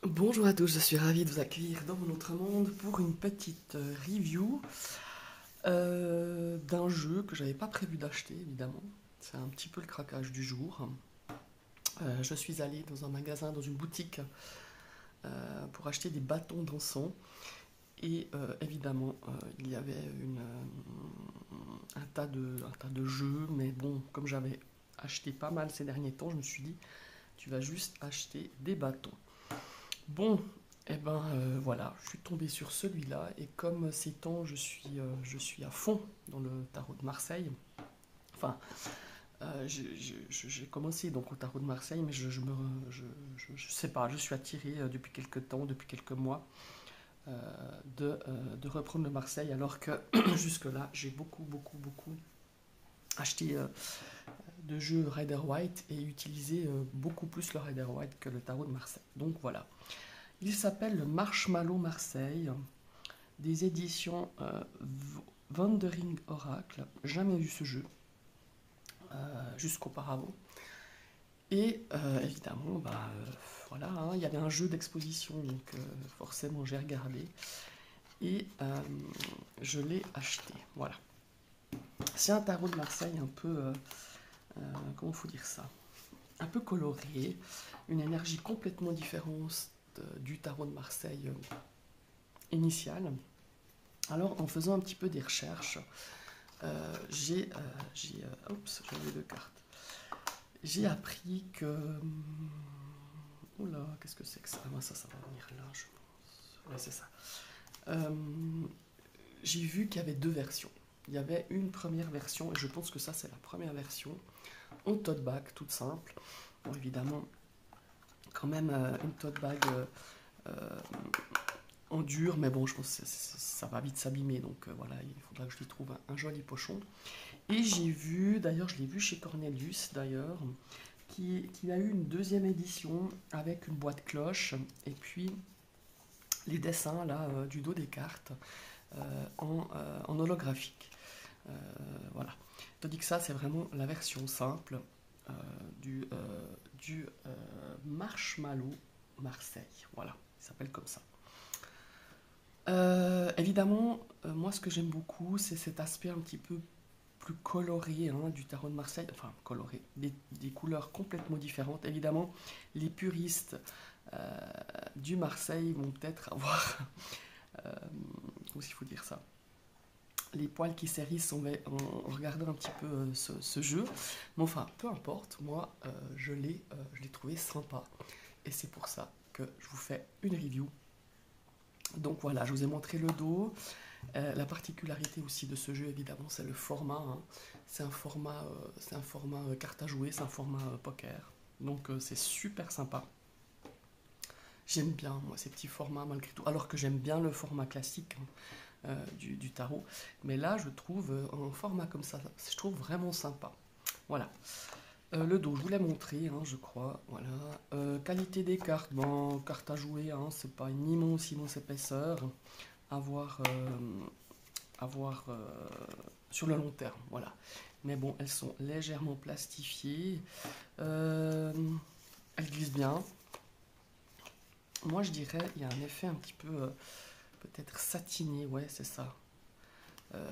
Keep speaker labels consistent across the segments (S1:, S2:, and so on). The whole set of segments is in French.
S1: Bonjour à tous, je suis ravie de vous accueillir dans mon autre monde pour une petite review d'un jeu que j'avais pas prévu d'acheter évidemment. C'est un petit peu le craquage du jour. Je suis allé dans un magasin, dans une boutique pour acheter des bâtons d'encens et évidemment il y avait un tas de jeux, mais bon, comme j'avais acheté pas mal ces derniers temps, je me suis dit tu vas juste acheter des bâtons. Bon, eh ben voilà, je suis tombé sur celui-là et comme ces temps je suis à fond dans le tarot de Marseille. Enfin, j'ai commencé donc au tarot de Marseille, mais je sais pas, je suis attiré depuis quelques temps, depuis quelques mois, de reprendre le Marseille, alors que jusque-là j'ai beaucoup acheté de jeux Rider White et utilisé beaucoup plus le Rider White que le tarot de Marseille. Donc voilà. Il s'appelle le Marshmallow Marseille, des éditions Wandering Oracle. Jamais vu ce jeu jusqu'auparavant. Et évidemment, voilà, hein, il y avait un jeu d'exposition, donc forcément j'ai regardé et je l'ai acheté. Voilà. C'est un tarot de Marseille un peu, comment faut dire ça, un peu coloré, une énergie complètement différente du tarot de Marseille initial. Alors, en faisant un petit peu des recherches, oups, j'avais deux cartes. J'ai appris que. Oula, qu'est-ce que c'est que ça? Ah, ça va venir là, je pense. Ouais, c'est ça. Euh, j'ai vu qu'il y avait deux versions. Il y avait une première version, et je pense que ça, c'est la première version, en tote bag, toute simple. Bon, évidemment, quand même une tote bag en dur, mais bon, je pense que ça va vite s'abîmer, donc voilà, il faudra que je lui trouve un joli pochon. Et j'ai vu, d'ailleurs, je l'ai vu chez Cornelius, d'ailleurs, qui a eu une deuxième édition avec une boîte cloche et puis les dessins là du dos des cartes en holographique. Euh, voilà. Tandis que ça, c'est vraiment la version simple euh, du Marshmallow Marseille. Voilà, il s'appelle comme ça. Évidemment, moi ce que j'aime beaucoup, c'est cet aspect un petit peu plus coloré hein, du tarot de Marseille, enfin coloré, des couleurs complètement différentes. Évidemment, les puristes euh, du Marseille vont peut-être avoir, euh, comment il faut dire ça, les poils qui s'hérissent en regardant un petit peu ce jeu. Mais enfin, peu importe, moi je l'ai trouvé sympa. Et c'est pour ça que je vous fais une review. Donc voilà, je vous ai montré le dos. La particularité aussi de ce jeu, évidemment, c'est le format. Hein. C'est un format carte à jouer, c'est un format poker. Donc c'est super sympa. J'aime bien, moi, ces petits formats malgré tout. Alors que j'aime bien le format classique hein, du tarot. Mais là, je trouve un format comme ça, je trouve vraiment sympa. Voilà. Le dos, je vous l'ai montré, hein, je crois. Voilà. Qualité des cartes, bon, carte à jouer, hein, c'est pas une immense épaisseur. À voir, à voir sur le long terme. Voilà. Mais bon, elles sont légèrement plastifiées. Euh, elles glissent bien. Moi, je dirais, il y a un effet un petit peu peut-être satiné, ouais, c'est ça.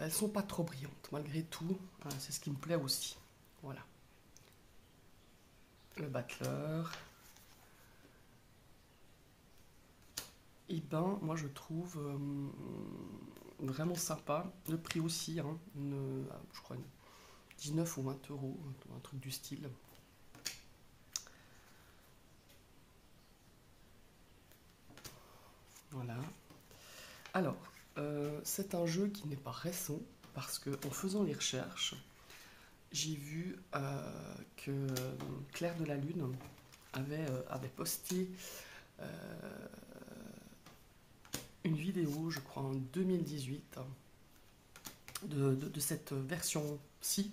S1: Elles sont pas trop brillantes, malgré tout. C'est ce qui me plaît aussi. Voilà. Le battleur. Et ben, moi, je trouve vraiment sympa. Le prix aussi, hein, je crois 19 ou 20 euros, un truc du style. Voilà. Alors, c'est un jeu qui n'est pas récent parce que en faisant les recherches, j'ai vu que Claire de la Lune avait posté euh, une vidéo, je crois en 2018, de cette version-ci.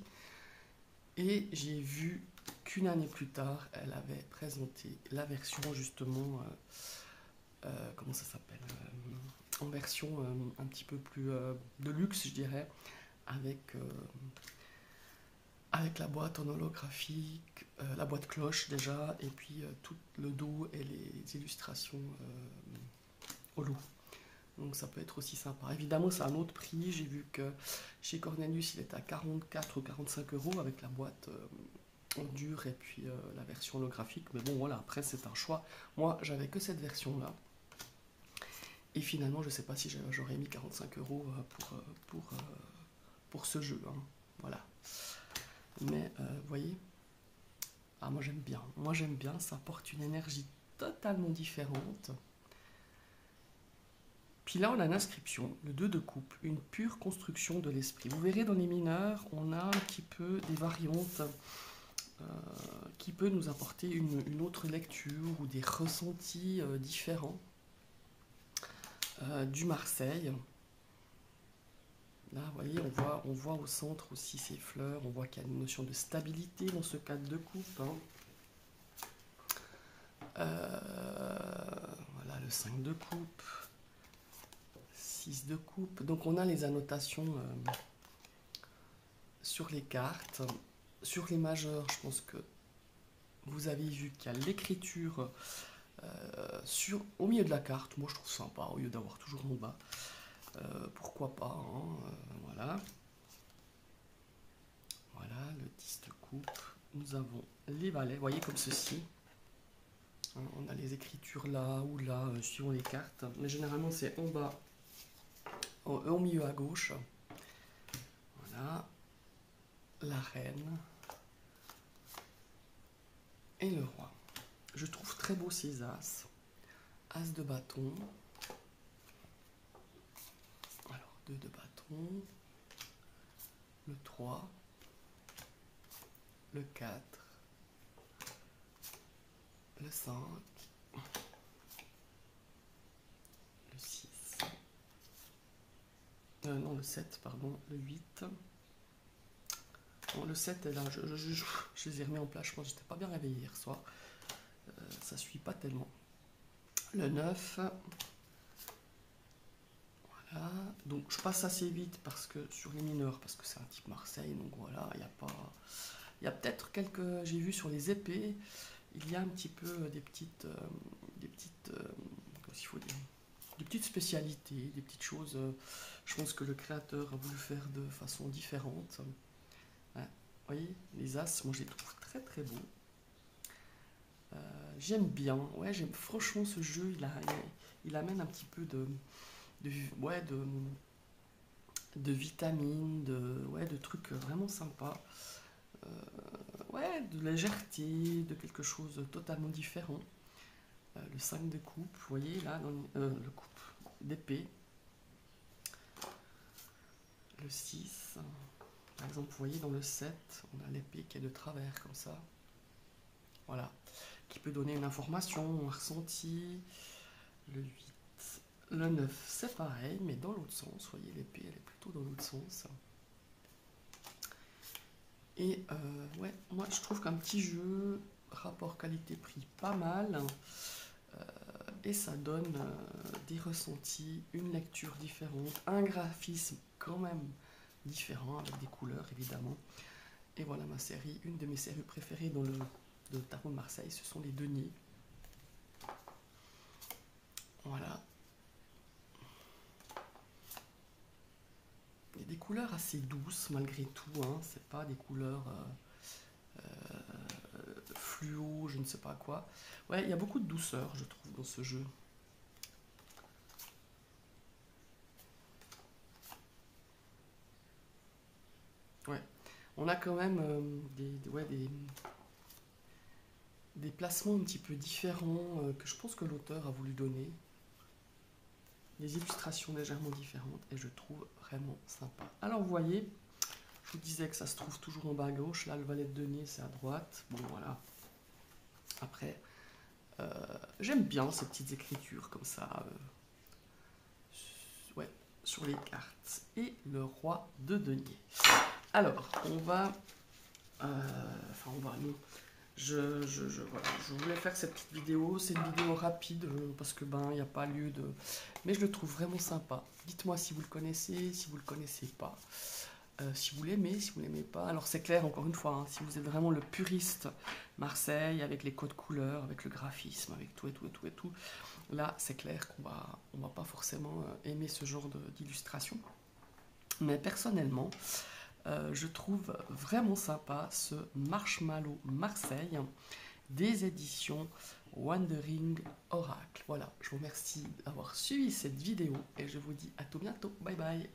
S1: Et j'ai vu qu'une année plus tard, elle avait présenté la version justement, comment ça s'appelle en version un petit peu plus de luxe, je dirais, avec,
S2: avec la boîte en holographique, la boîte cloche déjà, et puis tout le dos et les illustrations holo. Donc ça peut être aussi sympa. Évidemment, c'est un autre prix. J'ai vu que chez Cornelius, il était à 44 ou 45 euros avec la boîte en dur et puis la version holographique. Mais bon, voilà, après, c'est un choix. Moi, j'avais que cette version-là. Et finalement, je ne sais pas si j'aurais mis 45 euros pour ce jeu. Hein. Voilà. Mais, vous voyez, ah, moi j'aime bien. Moi j'aime bien, ça apporte une énergie totalement différente. Puis là, on a l'inscription, le 2 de coupe, une pure construction de l'esprit. Vous verrez dans les mineurs, on a un petit peu des variantes qui peut nous apporter une autre lecture ou des ressentis différents du Marseille. Là, vous voyez, on voit au centre aussi ces fleurs, on voit qu'il y a une notion de stabilité dans ce cadre de coupe. Hein. Voilà, le 5 de coupe. 6 de coupe. Donc on a les annotations sur les cartes. Sur les majeurs, je pense que vous avez vu qu'il y a l'écriture au milieu de la carte. Moi je trouve sympa au lieu d'avoir toujours en bas. Pourquoi pas, hein, voilà. Voilà, le 10 de coupe. Nous avons les valets, vous voyez comme ceci. On a les écritures là ou là, suivant les cartes. Mais généralement c'est en bas. Au milieu à gauche, voilà, la reine et le roi. Je trouve très beau ces as. As de bâton. Alors, 2 de bâton. Le 3. Le 4. Le 5. Le 6. Non, le 7, pardon. Le 8. Bon, le 7 est là. Je les ai remis en place. Je pense que j'étais pas bien réveillé hier soir. Ça suit pas tellement. Le 9. Voilà. Donc je passe assez vite parce que sur les mineurs, parce que c'est un type Marseille. Donc voilà, il n'y a pas. Il y a peut-être quelques. J'ai vu sur les épées, il y a un petit peu des petites. Comment il faut dire, des petites spécialités, des petites choses. Je pense que le créateur a voulu faire de façon différente. Ouais. Vous voyez, les as, moi je les trouve très très beaux. J'aime bien, ouais, j'aime franchement ce jeu, il amène un petit peu de vitamines, de trucs vraiment sympas, de légèreté, de quelque chose de totalement différent. Le 5 de coupe, vous voyez là, le coupe d'épée. Le 6, par exemple, vous voyez dans le 7, on a l'épée qui est de travers comme ça. Voilà, qui peut donner une information, un ressenti. Le 8, le 9, c'est pareil, mais dans l'autre sens. Vous voyez, l'épée, elle est plutôt dans l'autre sens. Et ouais, moi je trouve qu'un petit jeu, rapport qualité-prix, pas mal. Et ça donne des ressentis, une lecture différente, un graphisme quand même différent, avec des couleurs évidemment. Et voilà ma série, une de mes séries préférées dans le tarot de Marseille, ce sont les deniers. Voilà. Il y a des couleurs assez douces malgré tout, hein. C'est pas des couleurs fluo, je ne sais pas quoi. Ouais, il y a beaucoup de douceur, je trouve, dans ce jeu. Ouais, on a quand même des placements un petit peu différents que je pense que l'auteur a voulu donner. Des illustrations légèrement différentes et je trouve vraiment sympa. Alors vous voyez, je vous disais que ça se trouve toujours en bas à gauche. Là, le valet de denier, c'est à droite. Bon, voilà. Après, j'aime bien ces petites écritures comme ça. Ouais, sur les cartes. Et le roi de denier. Alors, on va... non. Voilà, je voulais faire cette petite vidéo. C'est une vidéo rapide parce que il n'y a pas lieu de... Mais je le trouve vraiment sympa. Dites-moi si vous le connaissez, si vous le connaissez pas.
S1: si vous l'aimez, si vous l'aimez pas. Alors c'est clair, encore une fois, hein, si vous êtes vraiment le puriste Marseille, avec les codes couleurs, avec le graphisme, avec tout et tout et tout et tout, là c'est clair on va pas forcément aimer ce genre d'illustration. Mais personnellement, je trouve vraiment sympa ce Marshmallow Marseille des éditions Wandering Oracle. Voilà, je vous remercie d'avoir suivi cette vidéo et je vous dis à tout bientôt. Bye bye.